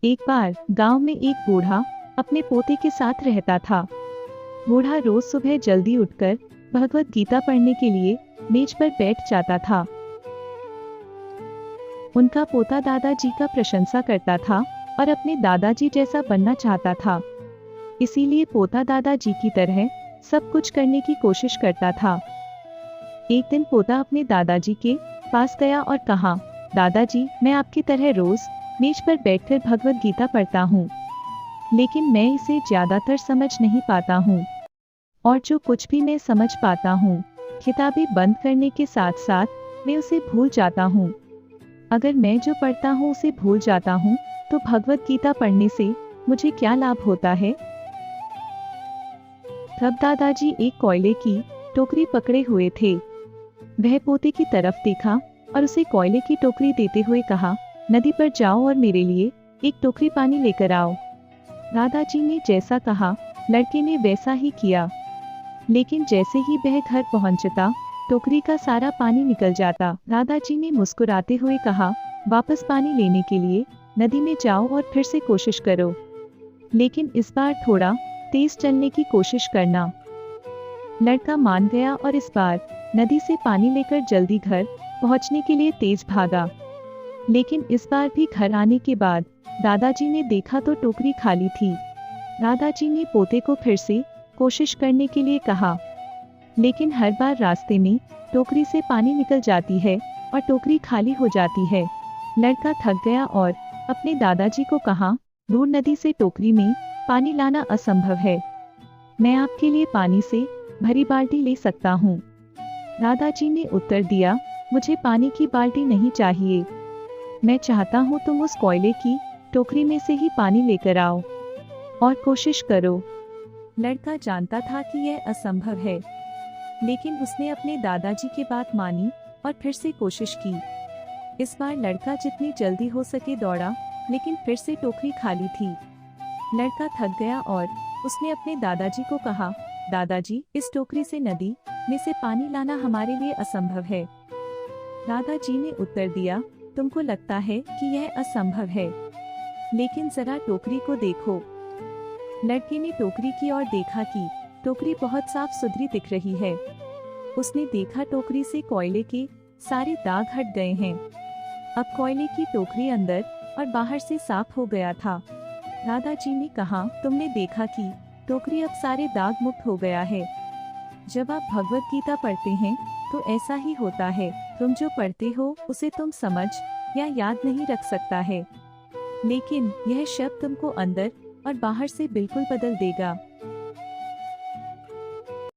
एक बार गांव में एक बूढ़ा अपने पोते के साथ रहता था। बूढ़ा रोज सुबह जल्दी उठकर भगवत गीता पढ़ने के लिए मेज पर बैठ जाता था। उनका पोता दादाजी का प्रशंसा करता था और अपने दादाजी जैसा बनना चाहता था। इसीलिए पोता दादाजी की तरह सब कुछ करने की कोशिश करता था। एक दिन पोता अपने दादाजी के पास गया और कहा, दादाजी, मैं आपकी तरह रोज मेज पर बैठकर भगवत गीता पढ़ता हूँ, लेकिन मैं इसे ज्यादातर समझ नहीं पाता हूँ, और जो कुछ भी मैं समझ पाता हूँ, किताबें बंद करने के साथ साथ मैं उसे भूल जाता हूँ। अगर मैं जो पढ़ता हूँ उसे भूल जाता हूँ, तो भगवत गीता पढ़ने से मुझे क्या लाभ होता है? तब दादाजी एक कोयले की टोकरी पकड़े हुए थे। वह पोते की तरफ देखा और उसे कोयले की टोकरी देते हुए कहा, नदी पर जाओ और मेरे लिए एक टोकरी पानी लेकर आओ। दादाजी ने जैसा कहा, लड़के ने वैसा ही किया, लेकिन जैसे ही वह घर पहुंचता, टोकरी का सारा पानी निकल जाता। दादाजी ने मुस्कुराते हुए कहा, वापस पानी लेने के लिए नदी में जाओ और फिर से कोशिश करो, लेकिन इस बार थोड़ा तेज चलने की कोशिश करना। लड़का मान गया और इस बार नदी से पानी लेकर जल्दी घर पहुंचने के लिए तेज भागा। लेकिन इस बार भी घर आने के बाद दादाजी ने देखा तो टोकरी खाली थी। दादाजी ने पोते को फिर से कोशिश करने के लिए कहा, लेकिन हर बार रास्ते में टोकरी से पानी निकल जाती है और टोकरी खाली हो जाती है। लड़का थक गया और अपने दादाजी को कहा, दूर नदी से टोकरी में पानी लाना असंभव है, मैं आपके लिए पानी से भरी बाल्टी ले सकता हूँ। दादाजी ने उत्तर दिया, मुझे पानी की बाल्टी नहीं चाहिए, मैं चाहता हूँ तुम उस कोयले की टोकरी में से ही पानी लेकर आओ और कोशिश करो। लड़का जानता था कि यह असंभव है, लेकिन उसने अपने दादाजी की बात मानी और फिर से कोशिश की। इस बार लड़का जितनी जल्दी हो सके दौड़ा, लेकिन फिर से टोकरी खाली थी। लड़का थक गया और उसने अपने दादाजी को कहा, दादाजी, इस टोकरी से नदी में से पानी लाना हमारे लिए असंभव है। दादाजी ने उत्तर दिया, तुमको लगता है कि यह असंभव है, लेकिन जरा टोकरी को देखो। लड़के ने टोकरी की ओर देखा कि टोकरी बहुत साफ सुथरी दिख रही है। उसने देखा टोकरी से कोयले के सारे दाग हट गए हैं। अब कोयले की टोकरी अंदर और बाहर से साफ हो गया था। दादाजी ने कहा, तुमने देखा कि टोकरी अब सारे दाग मुक्त हो गया है। जब आप भगवत गीता पढ़ते हैं तो ऐसा ही होता है, तुम जो पढ़ते हो उसे तुम समझ या याद नहीं रख सकता है, लेकिन यह शब्द तुमको अंदर और बाहर से बिल्कुल बदल देगा।